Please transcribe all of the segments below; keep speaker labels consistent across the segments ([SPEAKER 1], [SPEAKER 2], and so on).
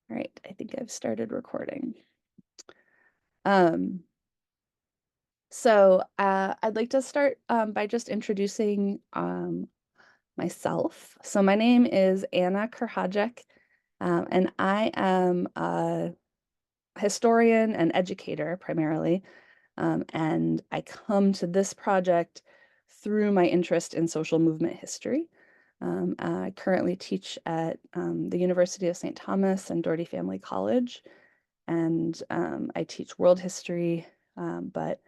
[SPEAKER 1] All right, I think I've started recording. Um, I'd like to start by just introducing myself. So my name is Anna Kurhajek, and I am a historian and educator primarily. And I come to this project through my interest in social movement history. I currently teach at the University of St. Thomas and Doherty Family College, and I teach world history, but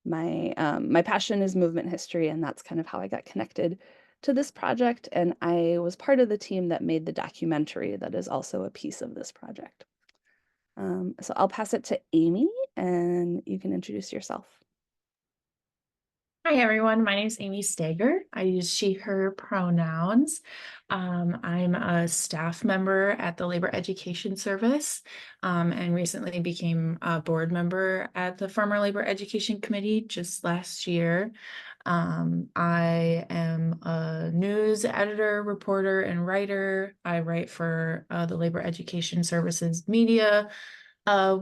[SPEAKER 1] my passion is movement history, and that's kind of how I got connected to this project. And I was part of the team that made the documentary that is also a piece of this project. So I'll pass it to Amy, and you can introduce yourself.
[SPEAKER 2] Hi, everyone. My name is Amy Stager. I use she, her pronouns. I'm a staff member at the Labor Education Service and recently became a board member at the Farmer Labor Education Committee just last year. I am a news editor, reporter, and writer. I write for the Labor Education Services media uh,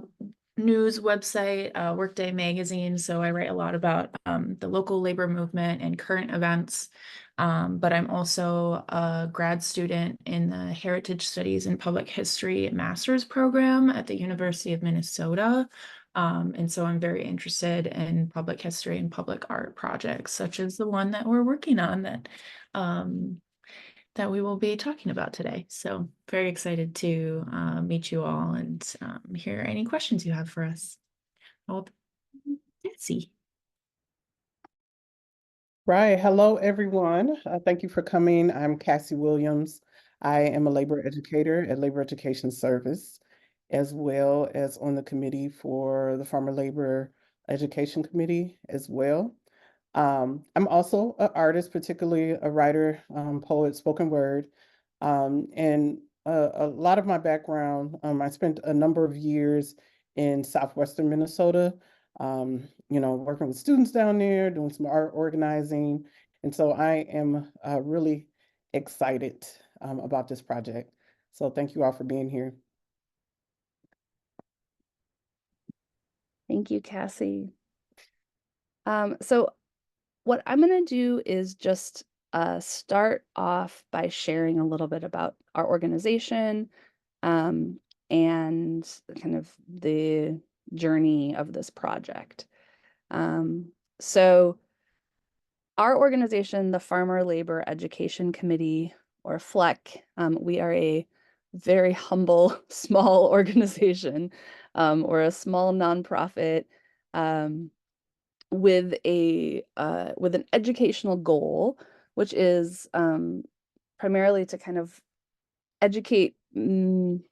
[SPEAKER 2] news website, Workday magazine. So I write a lot about the local labor movement and current events. But I'm also a grad student in the Heritage Studies and Public History master's program at the University of Minnesota. And so I'm very interested in public history and public art projects, such as the one that we're working on that we will be talking about today. So very excited to meet you all and hear any questions you have for us. Oh, Betsy.
[SPEAKER 3] Right. Hello, everyone. Thank you for coming. I'm Cassie Williams. I am a labor educator at Labor Education Service, as well as on the committee for the Farmer Labor Education Committee as well. I'm also an artist, particularly a writer, poet, spoken word. And a lot of my background, I spent a number of years in southwestern Minnesota, working with students down there, doing some art organizing. And so I am really excited about this project. So thank you all for being here.
[SPEAKER 1] Thank you, Cassie. So what I'm going to do is just start off by sharing a little bit about our organization um, and kind of the journey of this project. So our organization, the Farmer Labor Education Committee, or FLEC, we are a very humble, small organization. We're a small nonprofit with an educational goal, which is primarily to kind of educate Minnesotans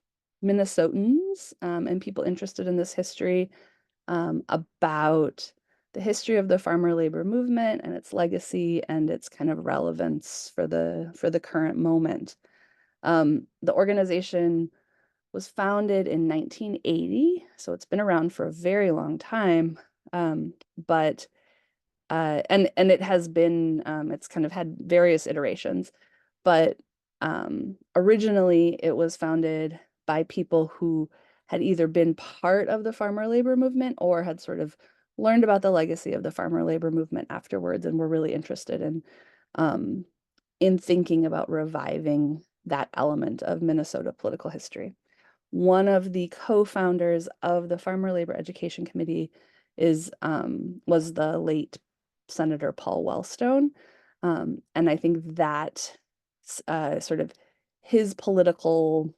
[SPEAKER 1] and people interested in this history about the history of the farmer labor movement and its legacy and its kind of relevance for the current moment. The organization was founded in 1980, so it's been around for a very long time. But and it has been it's kind of had various iterations, but originally it was founded by people who had either been part of the farmer labor movement or had sort of learned about the legacy of the farmer labor movement afterwards and were really interested um, in thinking about reviving that element of Minnesota political history. One of the co-founders of the Farmer Labor Education Committee was the late Senator Paul Wellstone. And I think that sort of his political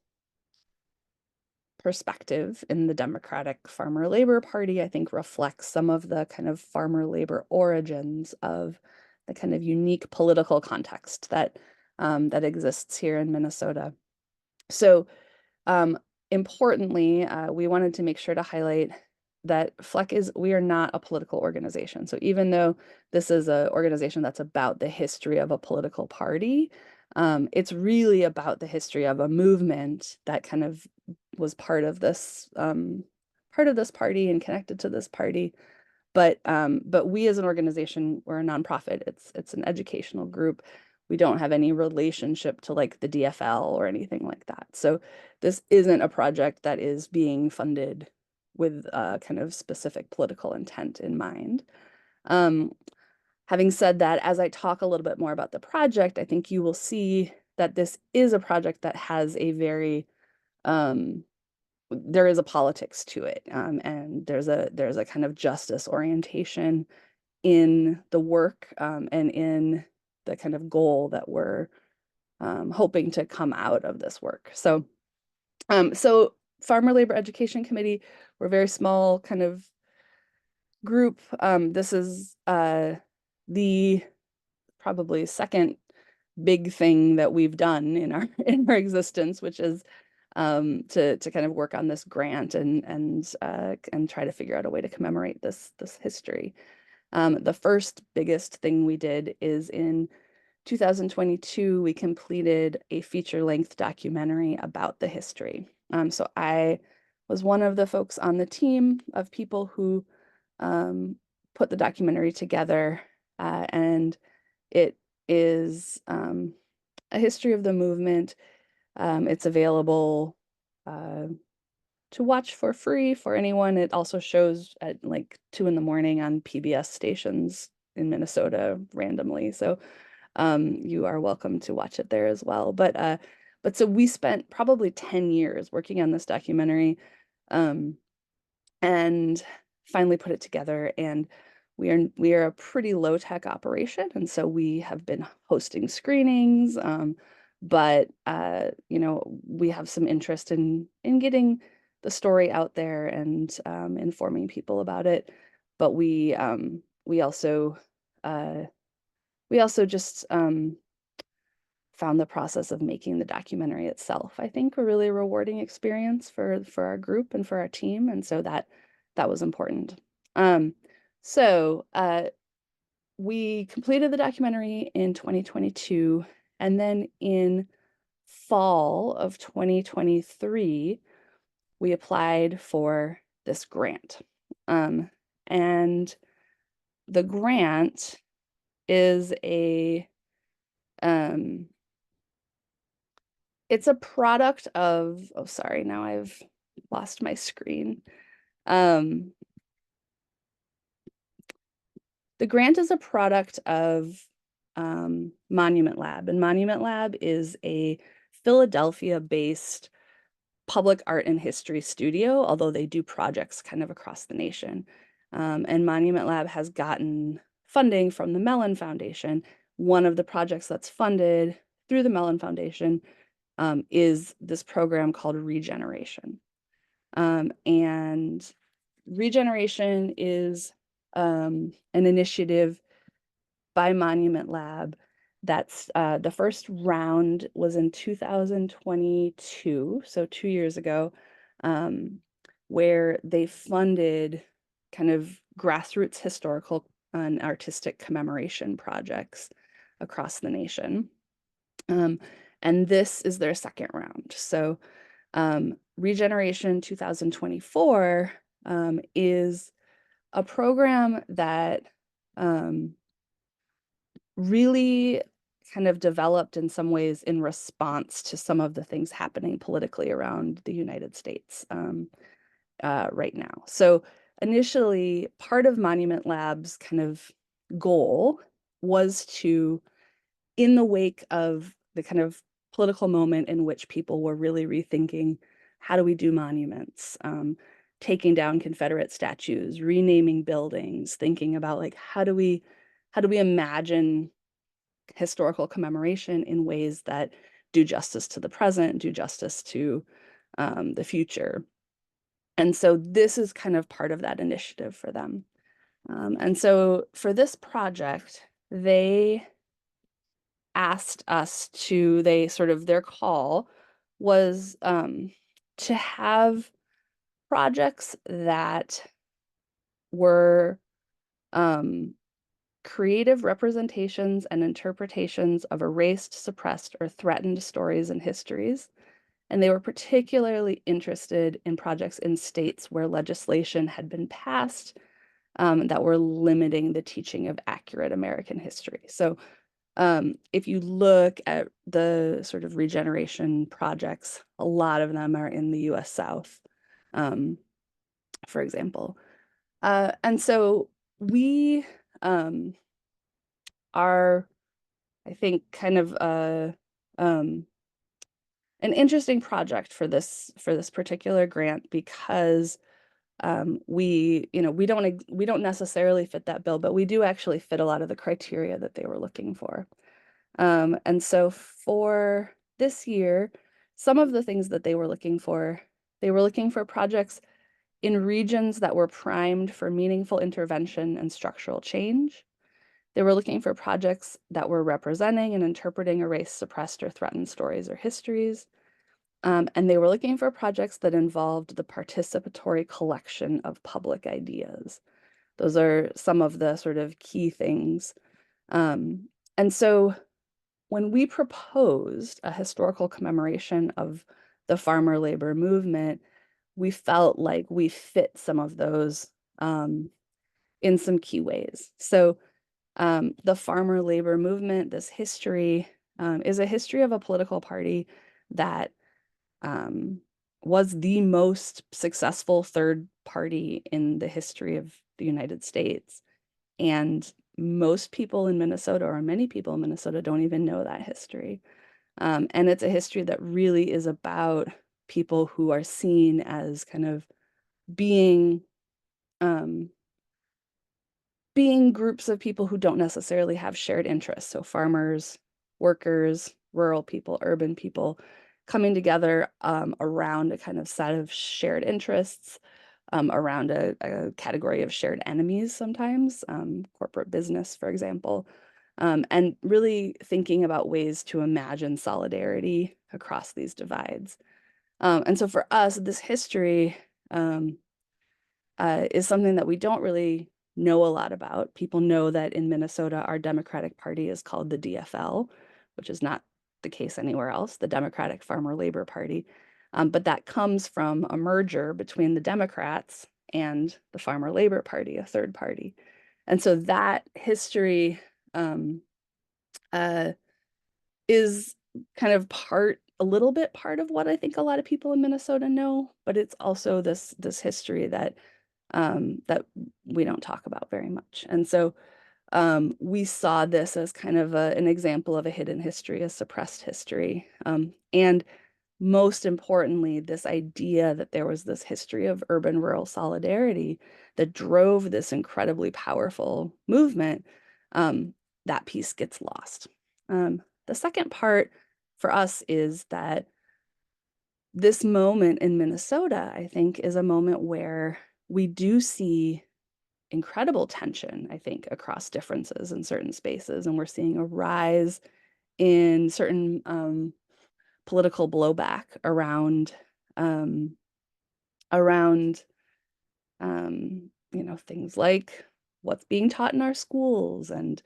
[SPEAKER 1] perspective in the Democratic Farmer Labor Party, I think reflects some of the kind of farmer labor origins of the kind of unique political context that exists here in Minnesota. So um, importantly, we wanted to make sure to highlight that we are not a political organization. So even though this is an organization that's about the history of a political party, it's really about the history of a movement that kind of was part of this party and connected to this party. But we as an organization, we're a nonprofit. It's an educational group. We don't have any relationship to like the DFL or anything like that. So this isn't a project that is being funded with kind of specific political intent in mind. Um, Having said that, as I talk a little bit more about the project, I think you will see that this is a project that has a very there is a politics to it, and there's a kind of justice orientation in the work, and in the kind of goal that we're hoping to come out of this work. So Farmer Labor Education Committee, we're a very small kind of group. This is the probably second big thing that we've done in our existence, which is to kind of work on this grant and try to figure out a way to commemorate this history. The first biggest thing we did is in 2022, we completed a feature-length documentary about the history. So I was one of the folks on the team of people who put the documentary together, and it is a history of the movement. It's available to watch for free for anyone. It also shows at like 2 in the morning on PBS stations in Minnesota randomly. So you are welcome to watch it there as well. But so we spent probably 10 years working on this documentary, um, and finally put it together. And we are a pretty low tech operation, and so we have been hosting screenings. But you know, we have some interest in getting the story out there and informing people about it. But uh, we also just found the process of making the documentary itself, I think, a really rewarding experience for our group and for our team, and so that was important. Um, so we completed the documentary in 2022, and then in fall of 2023, we applied for this grant. And the grant is um, it's a product of, oh, sorry, now I've lost my screen. Um, the grant is a product of Monument Lab, and Monument Lab is a Philadelphia-based public art and history studio, although they do projects kind of across the nation. And Monument Lab has gotten funding from the Mellon Foundation. One of the projects that's funded through the Mellon Foundation is this program called Regeneration. And Regeneration is an initiative by Monument Lab. That's the first round was in 2022, so 2 years ago, where they funded kind of grassroots historical and artistic commemoration projects across the nation. And this is their second round. So Regeneration 2024 is a program that really kind of developed in some ways in response to some of the things happening politically around the United States right now. So initially, part of Monument Lab's kind of goal was to, in the wake of the kind of political moment in which people were really rethinking, how do we do monuments, taking down Confederate statues, renaming buildings, thinking about like how do we imagine historical commemoration in ways that do justice to the present, do justice to the future. And so this is kind of part of that initiative for them. And so for this project, they asked us to, their call was to have projects that were creative representations and interpretations of erased, suppressed, or threatened stories and histories. And they were particularly interested in projects in states where legislation had been passed that were limiting the teaching of accurate American history. So if you look at the sort of regeneration projects, a lot of them are in the US South, for example. And so we are, I think, kind of um, an interesting project for this particular grant because we don't necessarily fit that bill, but we do actually fit a lot of the criteria that they were looking for. And so for this year, some of the things that they were looking for, they were looking for projects in regions that were primed for meaningful intervention and structural change. They were looking for projects that were representing and interpreting erased, suppressed, or threatened stories or histories. And they were looking for projects that involved the participatory collection of public ideas. Those are some of the sort of key things. And so when we proposed a historical commemoration of the farmer labor movement, we felt like we fit some of those in some key ways. So the farmer labor movement, this history, is a history of a political party that was the most successful third party in the history of the United States. And most people in Minnesota, or many people in Minnesota, don't even know that history. And it's a history that really is about people who are seen as kind of being um, being groups of people who don't necessarily have shared interests. So farmers, workers, rural people, urban people coming together around a kind of set of shared interests, around a category of shared enemies sometimes, corporate business, for example, and really thinking about ways to imagine solidarity across these divides. And so for us, this history is something that we don't really know a lot about. People know that in Minnesota, our Democratic Party is called the DFL, which is not the case anywhere else, the Democratic Farmer Labor Party. But that comes from a merger between the Democrats and the Farmer Labor Party, a third party. And so that history uh, is kind of a little bit part of what I think a lot of people in Minnesota know, but it's also this history that that we don't talk about very much. And so we saw this as kind of an example of a hidden history, a suppressed history. And most importantly, this idea that there was this history of urban-rural solidarity that drove this incredibly powerful movement, that piece gets lost. The second part for us is that this moment in Minnesota, I think, is a moment where we do see incredible tension, I think, across differences in certain spaces. And we're seeing a rise in certain political blowback um, around things like what's being taught in our schools and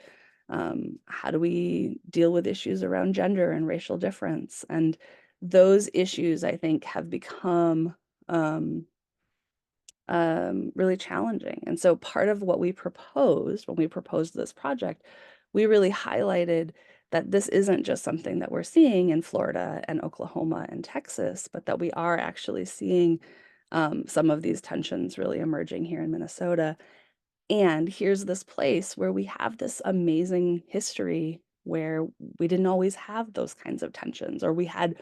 [SPEAKER 1] how do we deal with issues around gender and racial difference. And those issues, I think, have become really challenging. And so part of what we proposed when we proposed this project, we really highlighted that this isn't just something that we're seeing in Florida and Oklahoma and Texas, but that we are actually seeing some of these tensions really emerging here in Minnesota. And here's this place where we have this amazing history where we didn't always have those kinds of tensions, or we had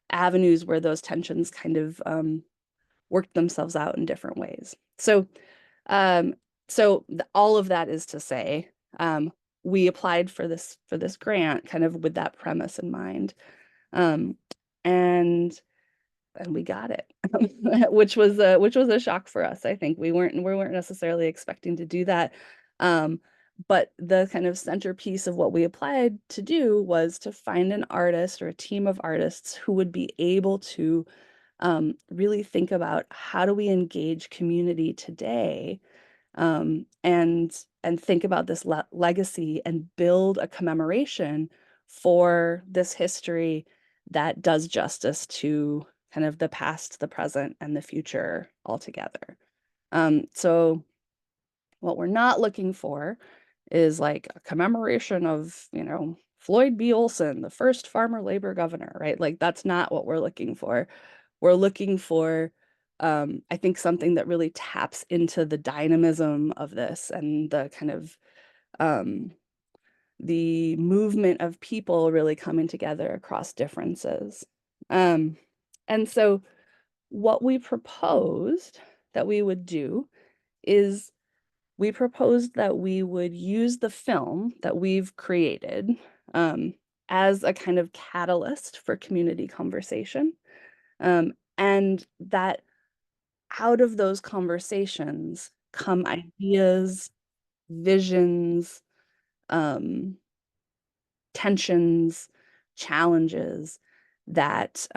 [SPEAKER 1] avenues where those tensions kind of worked themselves out in different ways. So, um, all of that is to say, we applied for this grant kind of with that premise in mind, um, and we got it, which was a shock for us. I think we weren't necessarily expecting to do that. But the kind of centerpiece of what we applied to do was to find an artist or a team of artists who would be able to really think about how do we engage community today, and think about this legacy and build a commemoration for this history that does justice to kind of the past, the present, and the future altogether. So what we're not looking for is like a commemoration of, Floyd B. Olson, the first farmer labor governor, right? Like that's not what we're looking for. We're looking for, I think, something that really taps into the dynamism of this and the kind of the movement of people really coming together across differences. And so what we proposed that we would do is we proposed that we would use the film that we've created as a kind of catalyst for community conversation. And that out of those conversations come ideas, visions, um, tensions, challenges that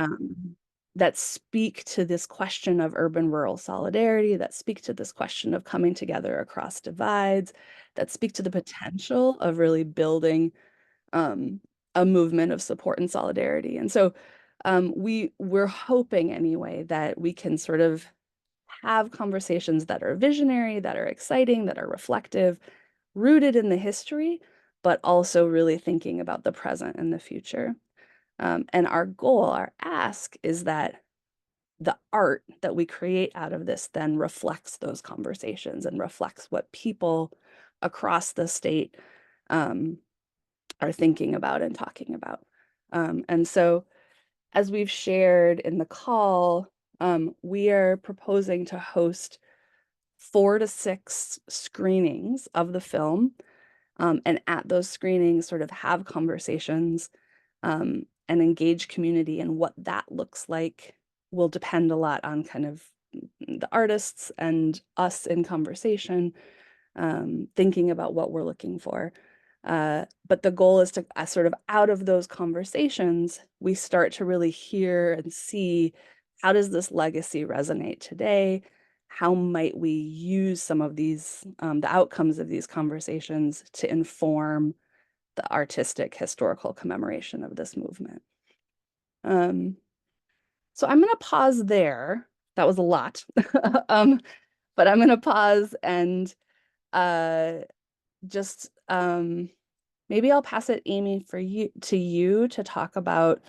[SPEAKER 1] that speak to this question of urban-rural solidarity, that speak to this question of coming together across divides, that speak to the potential of really building um, a movement of support and solidarity. And so we're hoping anyway that we can sort of have conversations that are visionary, that are exciting, that are reflective, rooted in the history, but also really thinking about the present and the future. And our goal, our ask is that the art that we create out of this then reflects those conversations and reflects what people across the state um, are thinking about and talking about. And so, as we've shared in the call, we are proposing to host 4 to 6 screenings of the film, and at those screenings, sort of have conversations and engage community. And what that looks like will depend a lot on kind of the artists and us in conversation, thinking about what we're looking for. But the goal is to sort of out of those conversations, we start to really hear and see how does this legacy resonate today? How might we use some of these, the outcomes of these conversations to inform the artistic historical commemoration of this movement? Um, so I'm going to pause there. That was a lot. But I'm going to pause and uh, just maybe I'll pass it, Amy, for you to talk about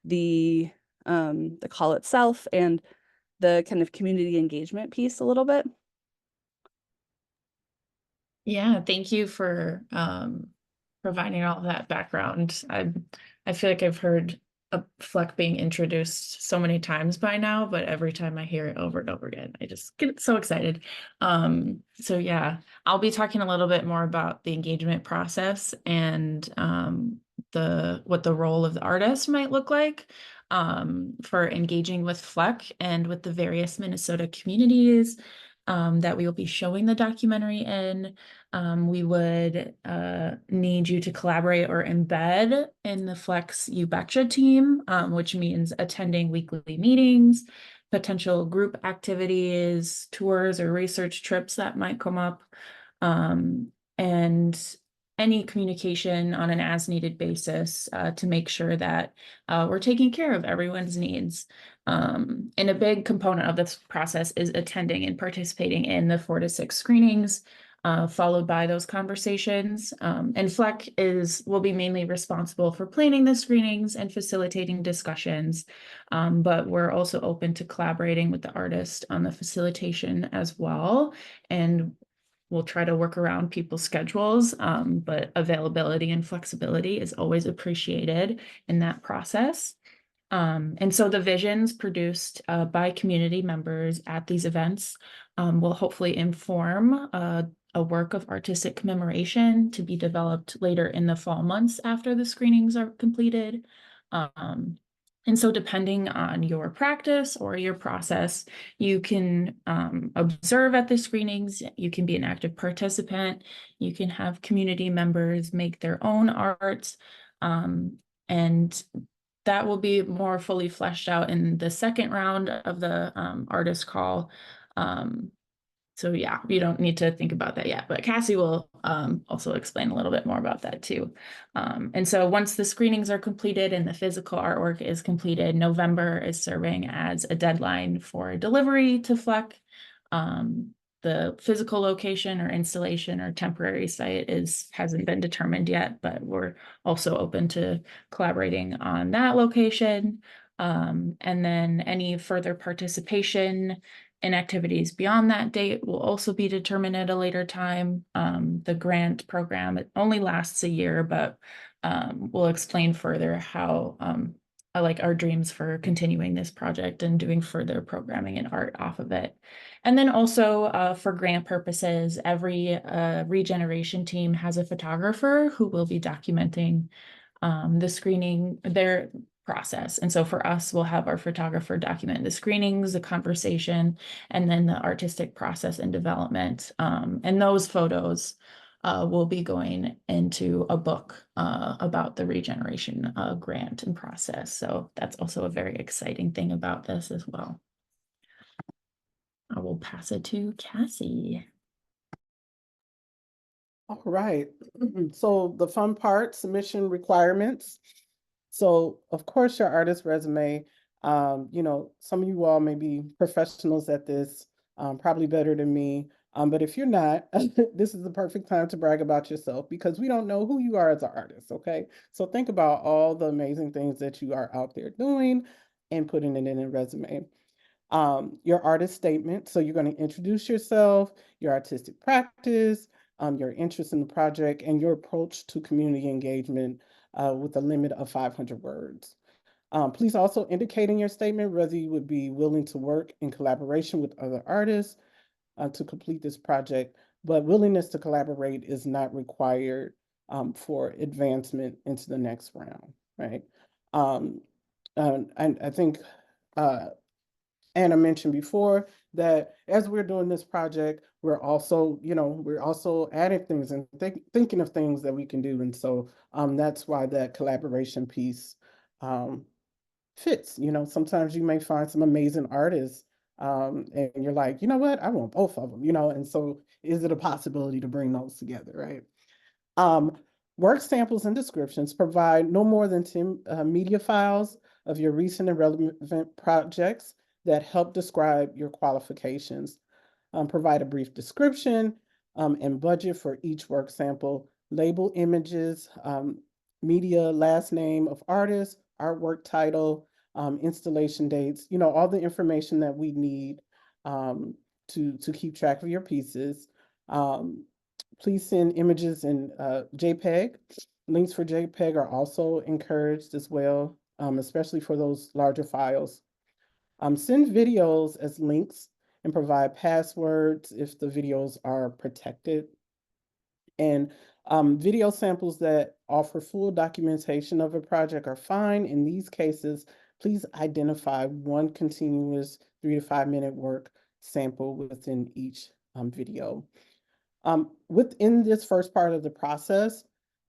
[SPEAKER 1] the call itself and the kind of community engagement piece a little bit.
[SPEAKER 2] Yeah, thank you for providing all that background. I feel like I've heard a FLEC being introduced so many times by now, but every time I hear it over and over again, I just get so excited. So yeah, I'll be talking a little bit more about the engagement process and what the role of the artist might look like for engaging with FLEC and with the various Minnesota communities that we will be showing the documentary in. We would need you to collaborate or embed in the Flex Betcha team, which means attending weekly meetings, potential group activities, tours, or research trips that might come up, and any communication on an as-needed basis to make sure that we're taking care of everyone's needs. And a big component of this process is attending and participating in the 4 to 6 screenings, followed by those conversations. And FLEC will be mainly responsible for planning the screenings and facilitating discussions, but we're also open to collaborating with the artist on the facilitation as well. And we'll try to work around people's schedules, but availability and flexibility is always appreciated in that process. And so the visions produced by community members at these events will hopefully inform a work of artistic commemoration to be developed later in the fall months after the screenings are completed. And so depending on your practice or your process, you can observe at the screenings, you can be an active participant, you can have community members make their own art, and that will be more fully fleshed out in the second round of the artist call. So yeah, you don't need to think about that yet, but Cassie will also explain a little bit more about that too. And so once the screenings are completed and the physical artwork is completed, November is serving as a deadline for delivery to FLEC. the physical location or installation or temporary site hasn't been determined yet, but we're also open to collaborating on that location. And then any further participation in activities beyond that date will also be determined at a later time. The grant program, it only lasts a year, but we'll explain further how I like our dreams for continuing this project and doing further programming and art off of it. And then also for grant purposes, every regeneration team has a photographer who will be documenting the screening, their process. And so for us, we'll have our photographer document the screenings, the conversation, and then the artistic process and development. And those photos will be going into a book about the regeneration grant and process. So that's also a very exciting thing about this as well. I will pass it to Cassie.
[SPEAKER 3] All right. So the fun part, submission requirements. So of course your artist resume, some of you all may be professionals at this, probably better than me. But if you're not, this is the perfect time to brag about yourself because we don't know who you are as an artist, okay? So think about all the amazing things that you are out there doing and putting it in a resume. Your artist statement. So you're going to introduce yourself, your artistic practice, your interest in the project, and your approach to community engagement with a limit of 500 words. Please also indicate in your statement whether you would be willing to work in collaboration with other artists to complete this project, but willingness to collaborate is not required for advancement into the next round, right? And I think Anna mentioned before that as we're doing this project, we're also adding things and thinking of things that we can do. And so that's why that collaboration piece fits. Sometimes you may find some amazing artists and you're like, you know what, I want both of them, and so is it a possibility to bring those together, right? Work samples and descriptions provide no more than 10 media files of your recent and relevant projects that help describe your qualifications. Provide a brief description and budget for each work sample, label images, media, last name of artist, artwork title, installation dates, all the information that we need to keep track of your pieces. Please send images in JPEG. Links for JPEG are also encouraged as well, especially for those larger files. Send videos as links and provide passwords if the videos are protected. And video samples that offer full documentation of a project are fine. In these cases, please identify one continuous 3 to 5 minute work sample within each video. Within this first part of the process,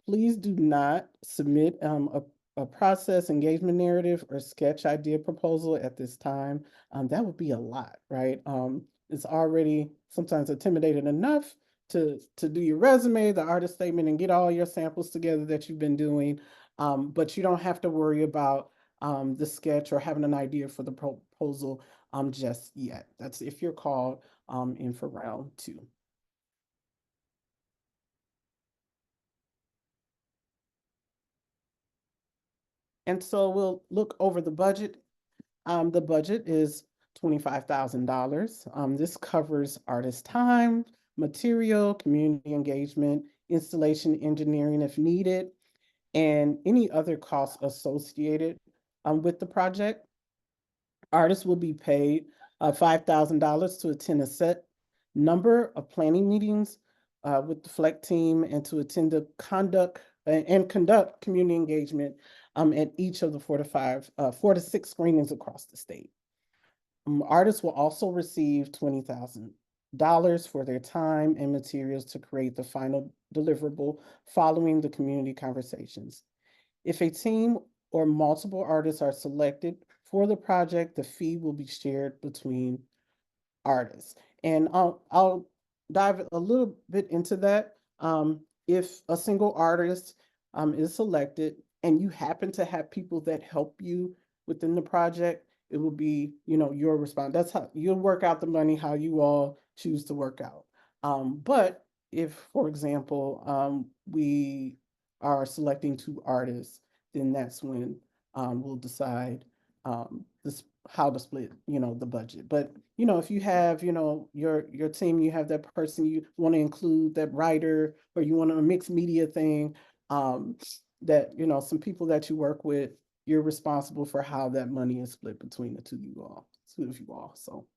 [SPEAKER 3] please do not submit a process engagement narrative or sketch idea proposal at this time. That would be a lot, right? It's already sometimes intimidating enough to do your resume, the artist statement, and get all your samples together that you've been doing. But you don't have to worry about the sketch or having an idea for the proposal just yet. That's if you're called in for round 2. And so we'll look over the budget. The budget is $25,000. This covers artist time, material, community engagement, installation engineering if needed, and any other costs associated with the project. Artists will be paid $5,000 to attend a set number of planning meetings with the FLEC team and to attend the conduct community engagement at each of the 4 to 6 screenings across the state. Artists will also receive $20,000 for their time and materials to create the final deliverable following the community conversations. If a team or multiple artists are selected for the project, the fee will be shared between artists. And I'll dive a little bit into that. If a single artist is selected and you happen to have people that help you within the project, it will be, you know, your response. That's how you'll work out the money, how you all choose to work out. But if, for example, we are selecting two artists, then that's when we'll decide this how to split, you know, the budget. But you know, if you have, you know, your team, you have that person you want to include, that writer, or you want a mixed media thing, um, that you know, some people that you work with, you're responsible for how that money is split between the two of you all. So,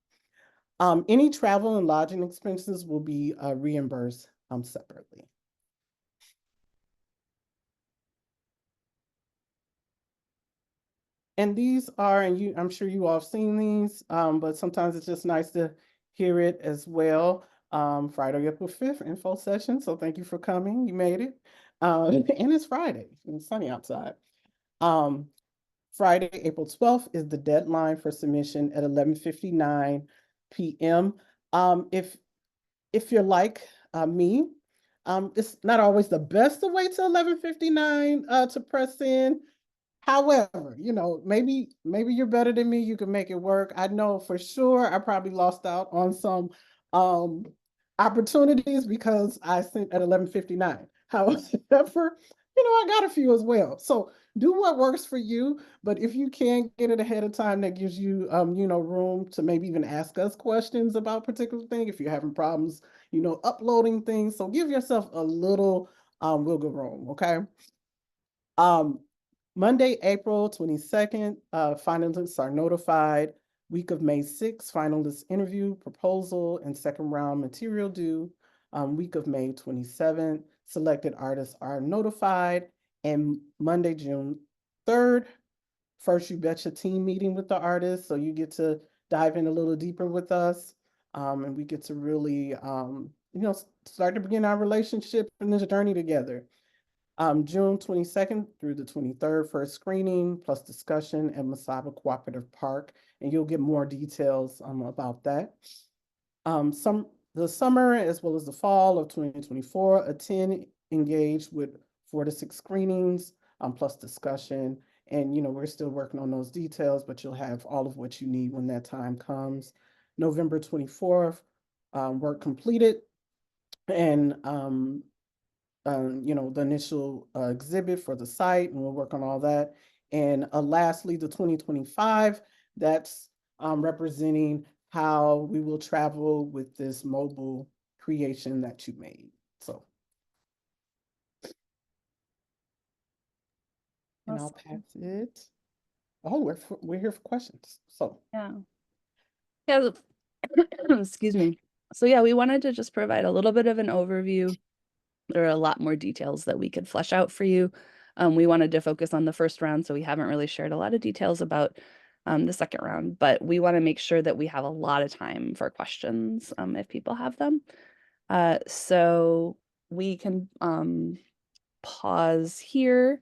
[SPEAKER 3] any travel and lodging expenses will be reimbursed separately. And these are, and I'm sure you all have seen these, but sometimes it's just nice to hear it as well. Friday, April 5th, info session. So thank you for coming. You made it. And it's Friday and it's sunny outside. Um, Friday, April 12th is the deadline for submission at 11:59 p.m. If you're like me, it's not always the best to wait till 11:59 to press in. However, you know, maybe you're better than me. You can make it work. I know for sure I probably lost out on some um opportunities because I sent at 11:59. However, you know, I got a few as well. So do what works for you. But if you can't get it ahead of time, that gives you you know, room to maybe even ask us questions about particular thing if you're having problems, you know, uploading things. So give yourself a little wiggle room, okay? Um, Monday, April 22nd, finalists are notified. Week of May 6th, finalists interview, proposal, and second round material due. Week of May 27th, selected artists are notified. And Monday, June 3rd, first you betcha team meeting with the artists. So you get to dive in a little deeper with us. And we get to really, you know, start to begin our relationship and this journey together. June 22nd through the 23rd for a screening plus discussion at Masaba Cooperative Park, and you'll get more details about that. The summer as well as the fall of 2024, attend, engage with 4 to 6 screenings plus discussion. And you know, we're still working on those details, but you'll have all of what you need when that time comes. November 24th, work completed, and you know, the initial exhibit for the site, and we'll work on all that. And lastly, the 2025, that's representing how we will travel with this mobile creation that you made. So, and I'll pass it. Oh, we're here for questions. So,
[SPEAKER 1] Yeah. Yeah. Excuse me. So yeah, we wanted to just provide a little bit of an overview. There are a lot more details that we could flesh out for you. We wanted to focus on the first round, so we haven't really shared a lot of details about the second round, but we want to make sure that we have a lot of time for questions if people have them. So we can pause here.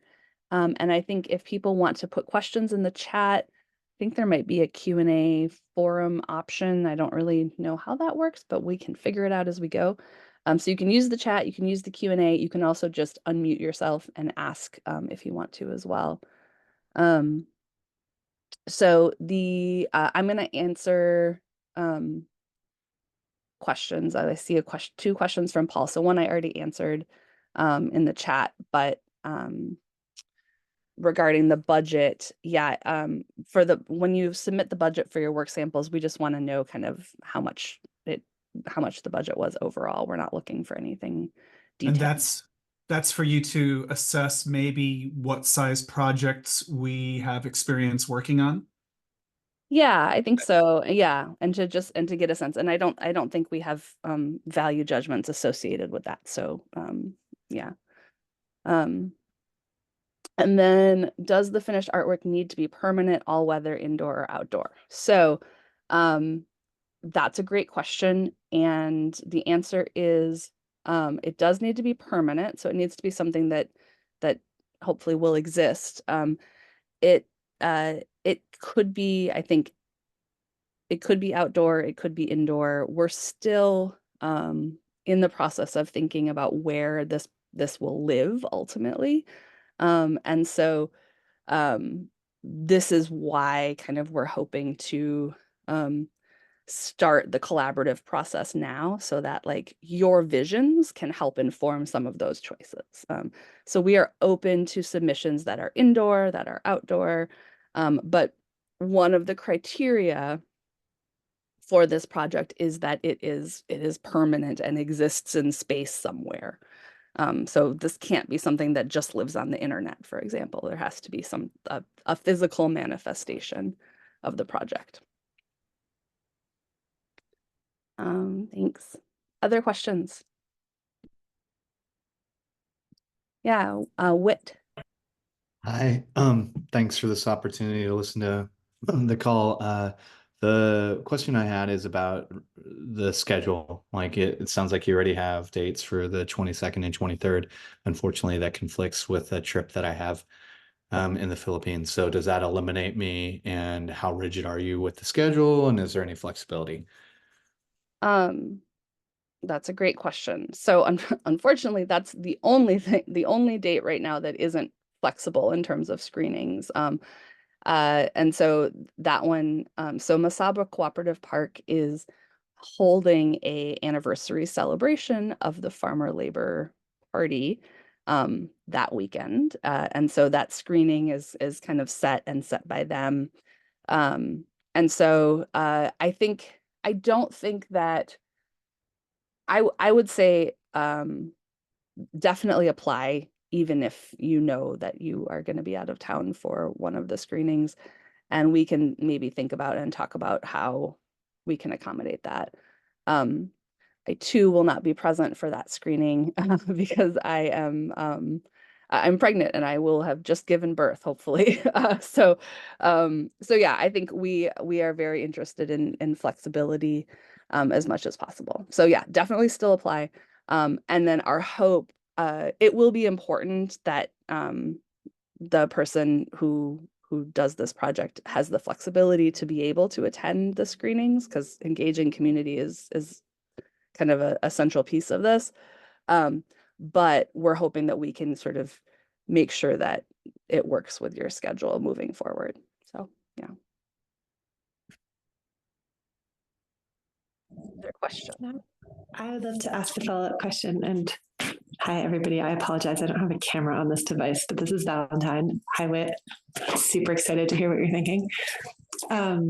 [SPEAKER 1] And I think if people want to put questions in the chat, I think there might be a Q&A forum option. I don't really know how that works, but we can figure it out as we go. So you can use the chat, you can use the Q&A, you can also just unmute yourself and ask if you want to as well. So I'm going to answer questions. I see two questions from Paul. So one I already answered in the chat, but regarding the budget, yeah, for when you submit the budget for your work samples, we just want to know kind of how much the budget was overall. We're not looking for anything
[SPEAKER 4] And
[SPEAKER 1] detailed.
[SPEAKER 4] that's for you to assess maybe what size projects we have experience working on.
[SPEAKER 1] Yeah, I think so. Yeah, and to get a sense. And I don't think we have value judgments associated with that. So yeah. And then, does the finished artwork need to be permanent, all weather, indoor or outdoor? So that's a great question. And the answer is it does need to be permanent. So it needs to be something that hopefully will exist. It it could be, I think it could be outdoor, it could be indoor. We're still in the process of thinking about where this will live ultimately. And so this is why kind of we're hoping to start the collaborative process now, so that like your visions can help inform some of those choices. So we are open to submissions that are indoor, that are outdoor, but one of the criteria for this project is that it is permanent and exists in space somewhere. So this can't be something that just lives on the internet, for example. There has to be a physical manifestation of the project. Thanks. Other questions? Yeah, Wit.
[SPEAKER 5] Hi, thanks for this opportunity to listen to the call. The question I had is about the schedule. Like it sounds like you already have dates for the 22nd and 23rd. Unfortunately, that conflicts with a trip that I have in the Philippines. So does that eliminate me? And how rigid are you with the schedule? And is there any flexibility?
[SPEAKER 1] That's a great question. So unfortunately, that's the only thing, the only date right now that isn't flexible in terms of screenings. And so that one, so Masaba Cooperative Park is holding a anniversary celebration of the Farmer Labor Party that weekend. And so that screening is kind of set by them. And so I don't think that I would say definitely apply, even if you know that you are going to be out of town for one of the screenings, and we can maybe think about and talk about how we can accommodate that. I too will not be present for that screening because I'm pregnant and I will have just given birth, hopefully. So yeah, I think we are very interested in flexibility as much as possible. So yeah, definitely still apply. And then our hope, it will be important that the person who does this project has the flexibility to be able to attend the screenings, because engaging community is kind of a central piece of this. But we're hoping that we can sort of make sure that it works with your schedule moving forward. So yeah. Other question?
[SPEAKER 6] I would love to ask a follow-up question. And hi, everybody. I apologize. I don't have a camera on this device, but this is Valentine. Hi, Wit. Super excited to hear what you're thinking. I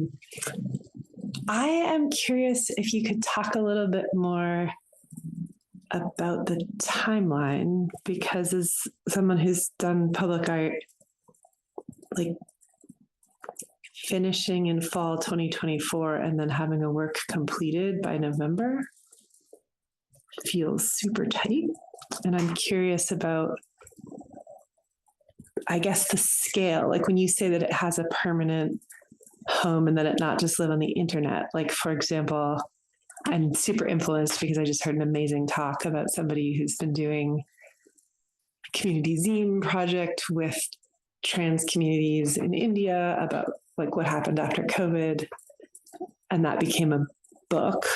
[SPEAKER 6] am curious if you could talk a little bit more about the timeline, because as someone who's done public art, like finishing in fall 2024 and then having a work completed by November feels super tight. And I'm curious about, I guess, the scale. Like when you say that it has a permanent home and that it not just live on the internet. Like, for example, I'm super influenced because I just heard an amazing talk about somebody who's been doing a community zine project with trans communities in India about like what happened after COVID. And that became a book.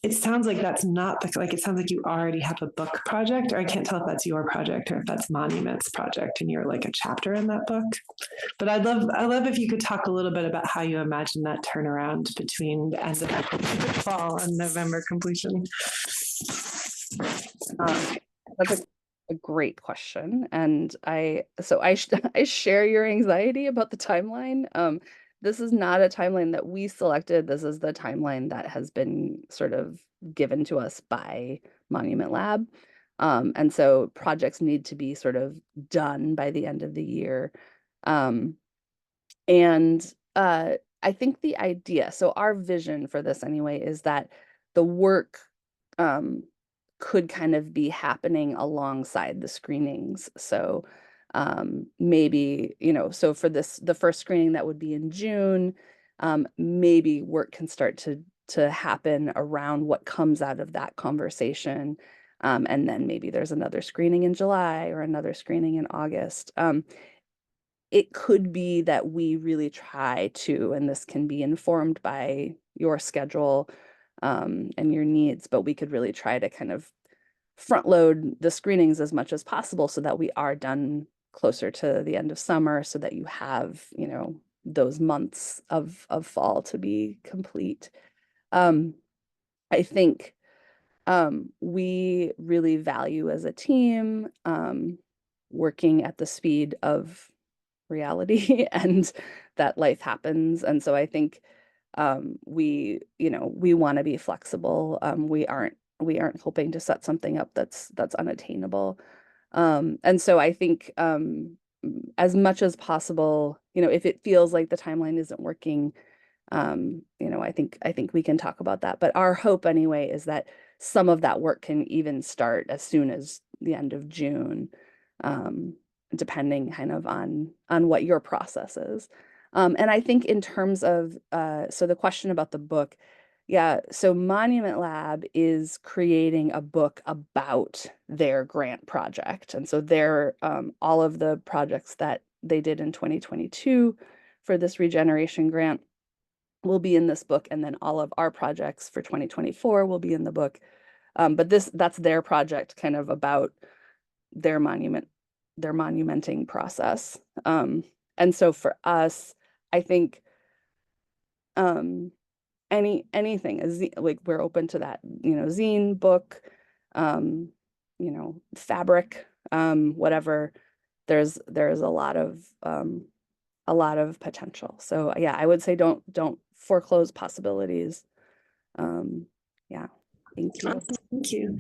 [SPEAKER 6] It sounds like that's not like, it sounds like you already have a book project, or I can't tell if that's your project or if that's Monument's project and you're like a chapter in that book. But I'd love if you could talk a little bit about how you imagine that turnaround between the end of fall and November completion.
[SPEAKER 1] That's a great question. And I share your anxiety about the timeline. This is not a timeline that we selected. This is the timeline that has been sort of given to us by Monument Lab. And so projects need to be sort of done by the end of the year. And I think the idea, so our vision for this anyway, is that the work could kind of be happening alongside the screenings. So maybe, so for the first screening that would be in June, maybe work can start to happen around what comes out of that conversation. And then maybe there's another screening in July or another screening in August. It could be that we really try to, and this can be informed by your schedule and your needs, but we could really try to kind of front load the screenings as much as possible so that we are done closer to the end of summer so that you have, those months of fall to be complete. I think we really value as a team working at the speed of reality and that life happens. And so I think we want to be flexible. We aren't hoping to set something up that's unattainable. And so I think as much as possible, if it feels like the timeline isn't working, I think we can talk about that. But our hope anyway is that some of that work can even start as soon as the end of June, um, depending kind of on what your process is. And I think in terms of so the question about the book, yeah, so Monument Lab is creating a book about their grant project. And so they're all of the projects that they did in 2022 for this regeneration grant will be in this book, and then all of our projects for 2024 will be in the book. But that's their project kind of about their monumenting process. And so for us, I think anything like we're open to that, zine, book, fabric, whatever. There's a lot of potential. So yeah, I would say don't foreclose possibilities. Yeah, thank you.
[SPEAKER 6] Awesome. Thank you.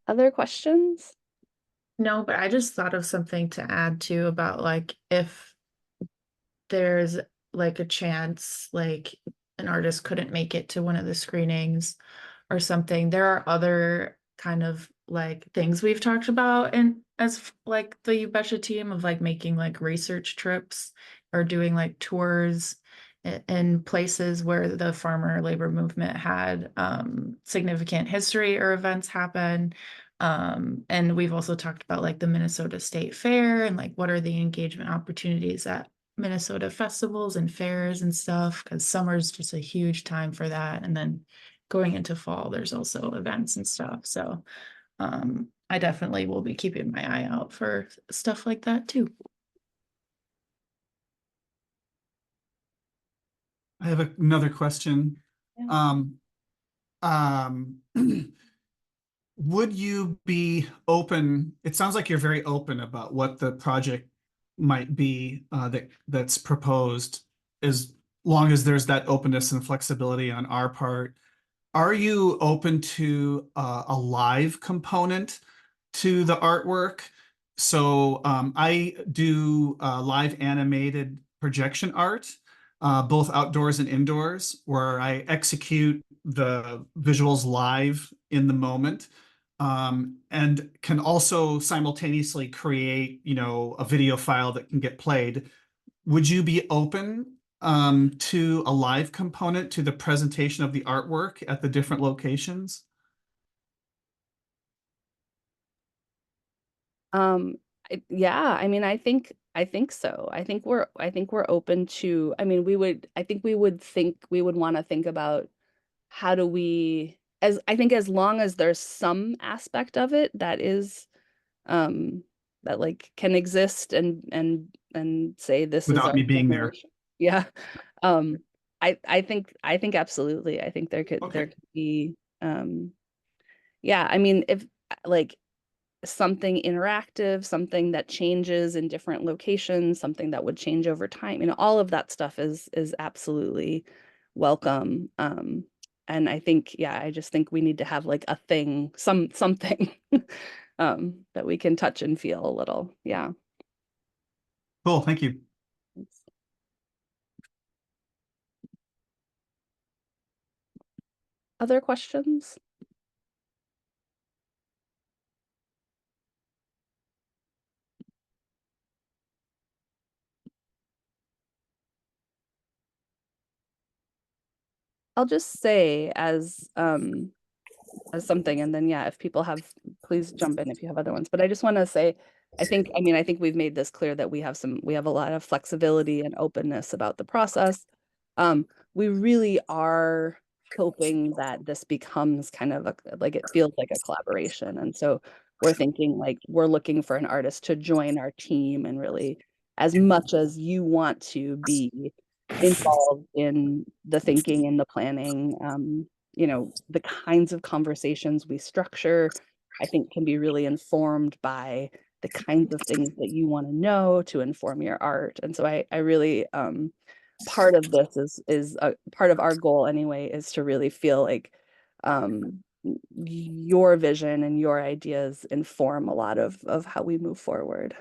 [SPEAKER 1] Other questions?
[SPEAKER 2] No, but I just thought of something to add too about like if there's like a chance like an artist couldn't make it to one of the screenings or something. There are other kind of like things we've talked about and as like the Betcha team of like making like research trips or doing like tours in places where the farmer labor movement had significant history or events happen. And we've also talked about like the Minnesota State Fair and like what are the engagement opportunities at Minnesota festivals and fairs and stuff, because summer's just a huge time for that. And then going into fall, there's also events and stuff. So I definitely will be keeping my eye out for stuff like that too.
[SPEAKER 4] I have another question.
[SPEAKER 1] Yeah.
[SPEAKER 4] Um, would you be open? It sounds like you're very open about what the project might be that's proposed, as long as there's that openness and flexibility on our part. Are you open to a live component to the artwork? So I do live animated projection art, both outdoors and indoors, where I execute the visuals live in the moment, and can also simultaneously create, a video file that can get played. Would you be open to a live component to the presentation of the artwork at the different locations?
[SPEAKER 1] Um, yeah, I mean, I think so. I think we're open to, I mean, we would want to think about how do we, I think as long as there's some aspect of it that is, um, that like can exist and say this is
[SPEAKER 4] Without
[SPEAKER 1] our
[SPEAKER 4] me being there.
[SPEAKER 1] generation. Yeah. Um, I think absolutely. I think there could
[SPEAKER 4] Okay.
[SPEAKER 1] be, yeah, I mean, if like something interactive, something that changes in different locations, something that would change over time. All of that stuff is absolutely welcome. And I think, yeah, I just think we need to have like a thing, something that we can touch and feel a little. Yeah.
[SPEAKER 4] Cool. Thank you.
[SPEAKER 1] Other questions? I'll just say as something, and then yeah, if people have, please jump in if you have other ones. But I just want to say, I think we've made this clear that we have a lot of flexibility and openness about the process. We really are hoping that this becomes kind of like it feels like a collaboration. And so we're thinking like we're looking for an artist to join our team and really, as much as you want to be involved in the thinking and the planning, the kinds of conversations we structure, I think can be really informed by the kinds of things that you want to know to inform your art. And so I really, part of this is a part of our goal anyway, is to really feel like your vision and your ideas inform a lot of how we move forward.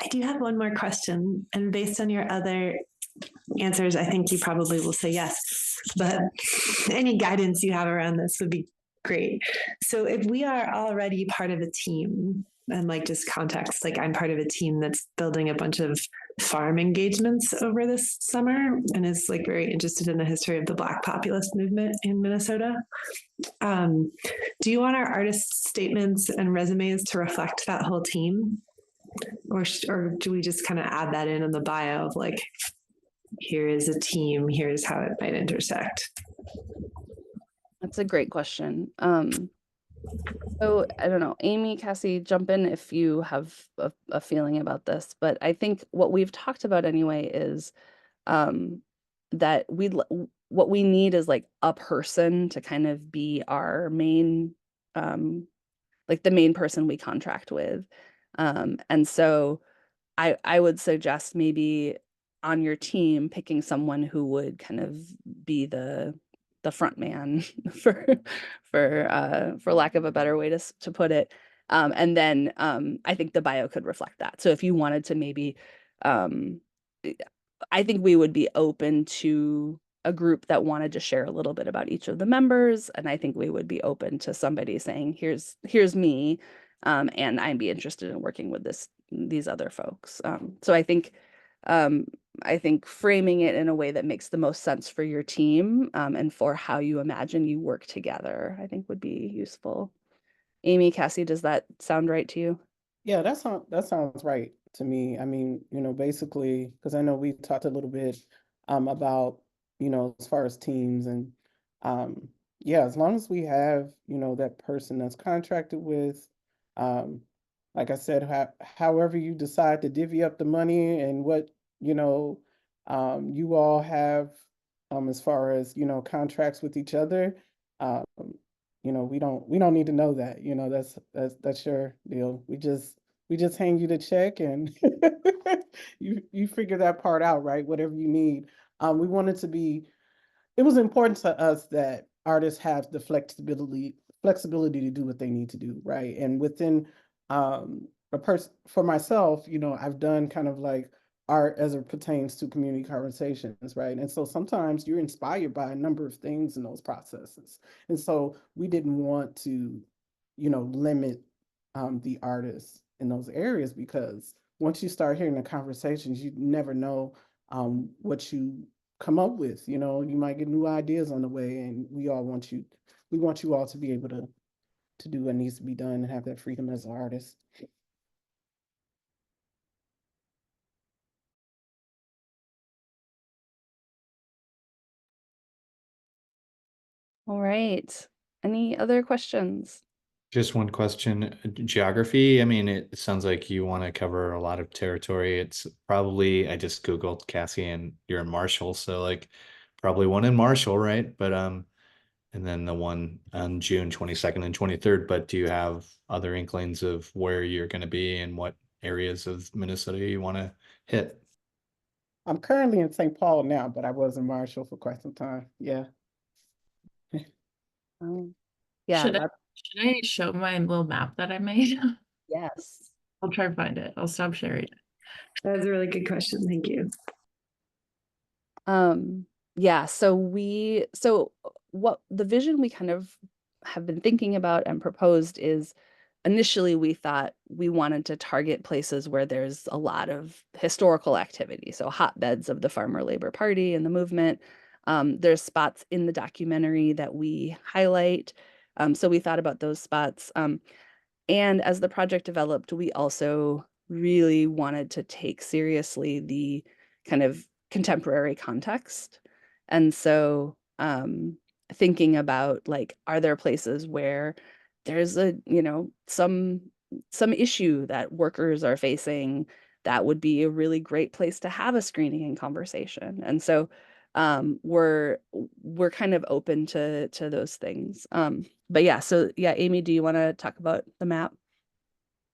[SPEAKER 6] I do have one more question, and based on your other answers, I think you probably will say yes, but any guidance you have around this would be great. So if we are already part of a team, and like just context, like I'm part of a team that's building a bunch of farm engagements over this summer and is like very interested in the history of the Black populist movement in Minnesota. Do you want our artist statements and resumes to reflect that whole team? Or do we just kind of add that in the bio of like, here is a team, here's how it might intersect?
[SPEAKER 1] That's a great question. So I don't know, Amy, Cassie, jump in if you have a feeling about this, but I think what we've talked about anyway is um, that what we need is like a person to kind of be our main, like the main person we contract with. And so I would suggest maybe on your team picking someone who would kind of be the front man for lack of a better way to put it. And then I think the bio could reflect that. So if you wanted to maybe um, I think we would be open to a group that wanted to share a little bit about each of the members, and I think we would be open to somebody saying, "Here's me," and I'd be interested in working with these other folks. So um, I think framing it in a way that makes the most sense for your team and for how you imagine you work together, I think would be useful. Amy, Cassie, does that sound right to you?
[SPEAKER 3] Yeah, that sounds right to me. I mean, basically, because I know we talked a little bit about, as far as teams and um yeah, as long as we have, that person that's contracted with, um, like I said, however you decide to divvy up the money and what, you know, you all have as far as, contracts with each other. Um, we don't need to know that. That's your deal. We just hang you the check and you figure that part out, right? Whatever you need. We wanted to be It was important to us that artists have the flexibility to do what they need to do, right? And within a person for myself, I've done kind of like art as it pertains to community conversations, right? And so sometimes you're inspired by a number of things in those processes. And so we didn't want to, limit the artists in those areas, because once you start hearing the conversations, you never know what you come up with. You might get new ideas on the way, and we want you all to be able to do what needs to be done and have that freedom as an artist.
[SPEAKER 1] All right. Any other questions?
[SPEAKER 5] Just one question. Geography, I mean, it sounds like you want to cover a lot of territory. It's probably, I just Googled Cassie and you're in Marshall, so like probably one in Marshall, right? But and then the one on June 22nd and 23rd. But do you have other inklings of where you're going to be and what areas of Minnesota you want to hit?
[SPEAKER 3] I'm currently in St. Paul now, but I was in Marshall for quite some time. Yeah.
[SPEAKER 1] Yeah,
[SPEAKER 2] Should I show my little map that I made?
[SPEAKER 1] yes.
[SPEAKER 2] I'll try to find it. I'll stop sharing it.
[SPEAKER 6] That was a really good question. Thank you.
[SPEAKER 1] Yeah, so what the vision we kind of have been thinking about and proposed is initially we thought we wanted to target places where there's a lot of historical activity, so hotbeds of the Farmer Labor Party and the movement. There's spots in the documentary that we highlight. So we thought about those spots. And as the project developed, we also really wanted to take seriously the kind of contemporary context. And so thinking about like, are there places where there's a, some issue that workers are facing that would be a really great place to have a screening and conversation. And so we're kind of open to those things. But yeah, so yeah, Amy, do you want to talk about the map?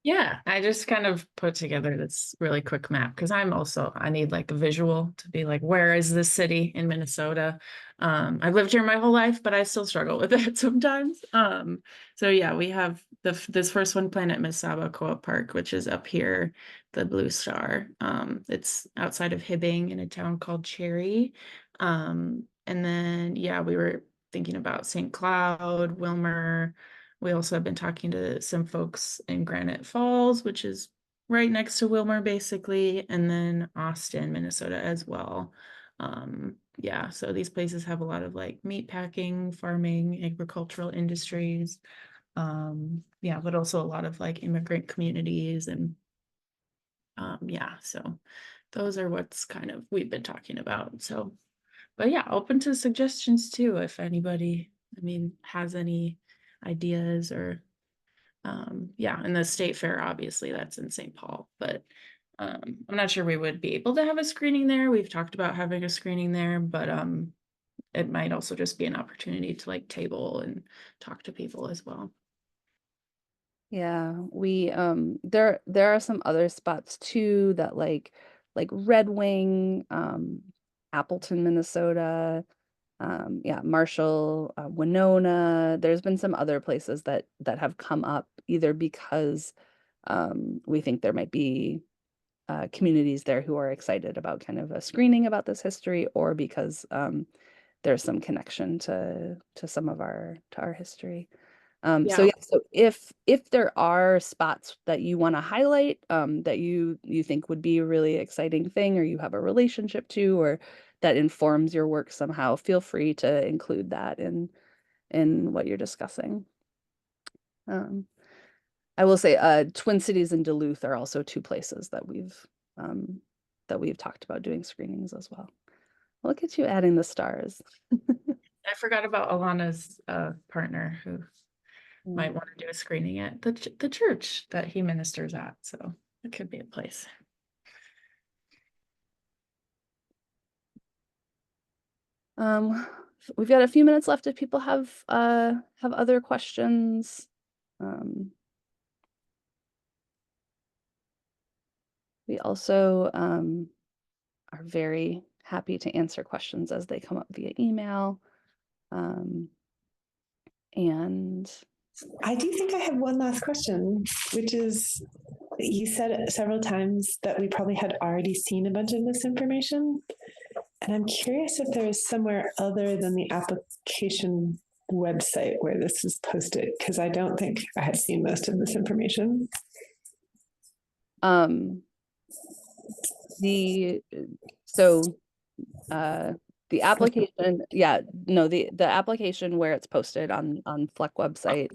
[SPEAKER 2] Yeah, I just kind of put together this really quick map because I need like a visual to be like, where is this city in Minnesota? I've lived here my whole life, but I still struggle with that sometimes. So yeah, we have this first one planned at Mesaba Co-op Park, which is up here, the Blue Star. It's outside of Hibbing in a town called Cherry. And then yeah, we were thinking about St. Cloud, Wilmer. We also have been talking to some folks in Granite Falls, which is right next to Wilmer, basically, and then Austin, Minnesota as well. Yeah, so these places have a lot of like meat packing, farming, agricultural industries. Yeah, but also a lot of like immigrant communities and yeah, so those are what's kind of we've been talking about. So, but yeah, open to suggestions too if anybody, has any ideas or yeah, and the state fair, obviously, that's in St. Paul, but I'm not sure we would be able to have a screening there. We've talked about having a screening there, but it might also just be an opportunity to like table and talk to people as well.
[SPEAKER 1] Yeah, we there are some other spots too that like Red Wing, Appleton, Minnesota, yeah, Marshall, Winona. There's been some other places that have come up either because we think there might be communities there who are excited about kind of a screening about this history, or because there's some connection to some of our history. So
[SPEAKER 2] Yeah.
[SPEAKER 1] yeah, so if there are spots that you want to highlight, that you think would be a really exciting thing, or you have a relationship to, or that informs your work somehow, feel free to include that in what you're discussing. Um, I will say, Twin Cities and Duluth are also two places um, that we've talked about doing screenings as well. Look at you adding the stars.
[SPEAKER 2] I forgot about Alana's partner who
[SPEAKER 1] Yeah.
[SPEAKER 2] might want to do a screening at the church that he ministers at. So it could be a place.
[SPEAKER 1] We've got a few minutes left if people have other questions. We also are very happy to answer questions as they come up via email. And
[SPEAKER 6] I do think I have one last question, which is you said several times that we probably had already seen a bunch of this information. And I'm curious if there is somewhere other than the application website where this is posted, because I don't think I have seen most of this information.
[SPEAKER 1] the so the application, yeah, no, the application where it's posted on Fleck website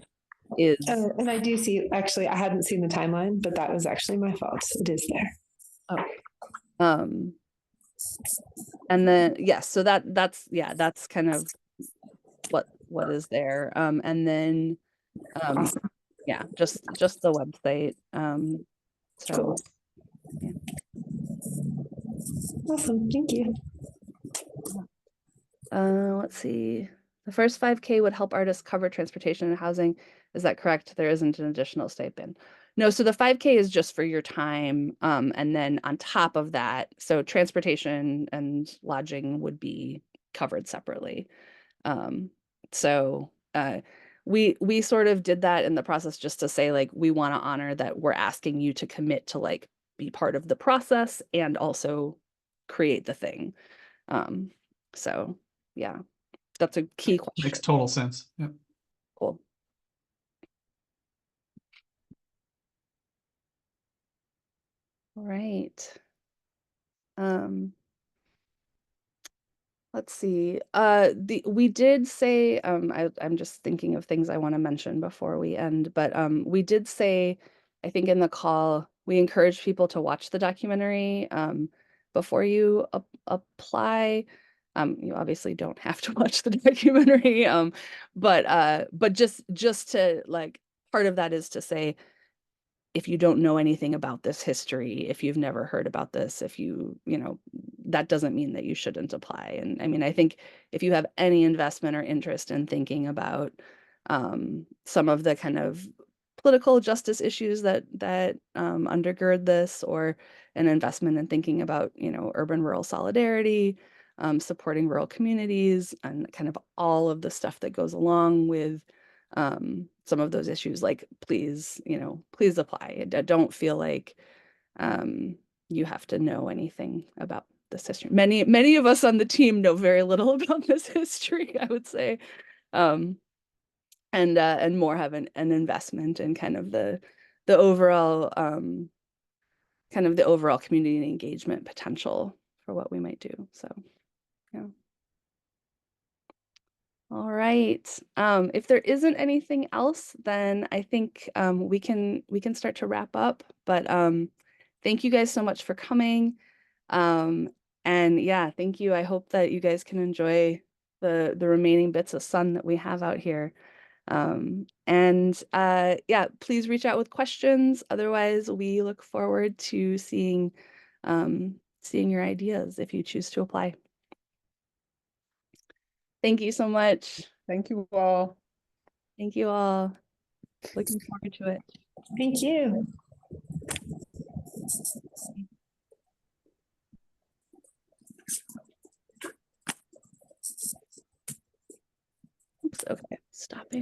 [SPEAKER 1] is
[SPEAKER 6] Oh, and I do see, actually, I hadn't seen the timeline, but that was actually my fault. It is there.
[SPEAKER 1] oh, and then yes, so that's that's kind of what is there. And then
[SPEAKER 6] Awesome.
[SPEAKER 1] yeah, just the website. So
[SPEAKER 6] Cool.
[SPEAKER 1] yeah.
[SPEAKER 6] Awesome. Thank you.
[SPEAKER 1] Let's see. The first 5K would help artists cover transportation and housing. Is that correct? There isn't an additional stipend. No, so the 5K is just for your time. And then on top of that, so transportation and lodging would be covered separately. So we sort of did that in the process just to say, like, we want to honor that we're asking you to commit to like be part of the process and also create the thing. So yeah, that's a key question.
[SPEAKER 4] Makes total sense. Yep.
[SPEAKER 1] Cool. All right. Let's see. We did say, I'm just thinking of things I want to mention before we end, but we did say, I think in the call, we encourage people to watch the documentary before you apply. You obviously don't have to watch the documentary, but just to like, part of that is to say, if you don't know anything about this history, if you've never heard about this, if you know, that doesn't mean that you shouldn't apply. And I mean, I think if you have any investment or interest in thinking about some of the kind of political justice issues that undergird this, or an investment in thinking about, you know, urban-rural solidarity, supporting rural communities, and kind of all of the stuff that goes along with some of those issues, like, please, you know, please apply. I don't feel like you have to know anything about this history. Many of us on the team know very little about this history, I would say. And more have an investment in kind of the overall kind of the overall community engagement potential for what we might do. So yeah. All right. If there isn't anything else, then I think we can start to wrap up. But thank you guys so much for coming. And yeah, thank you. I hope that you guys can enjoy the remaining bits of sun that we have out here. Yeah, please reach out with questions. Otherwise, we look forward to seeing your ideas if you choose to apply. Thank you so much.
[SPEAKER 3] Thank you all.
[SPEAKER 1] Thank you all. Looking forward to it.
[SPEAKER 6] Thank you.
[SPEAKER 1] Oops, okay, stopping.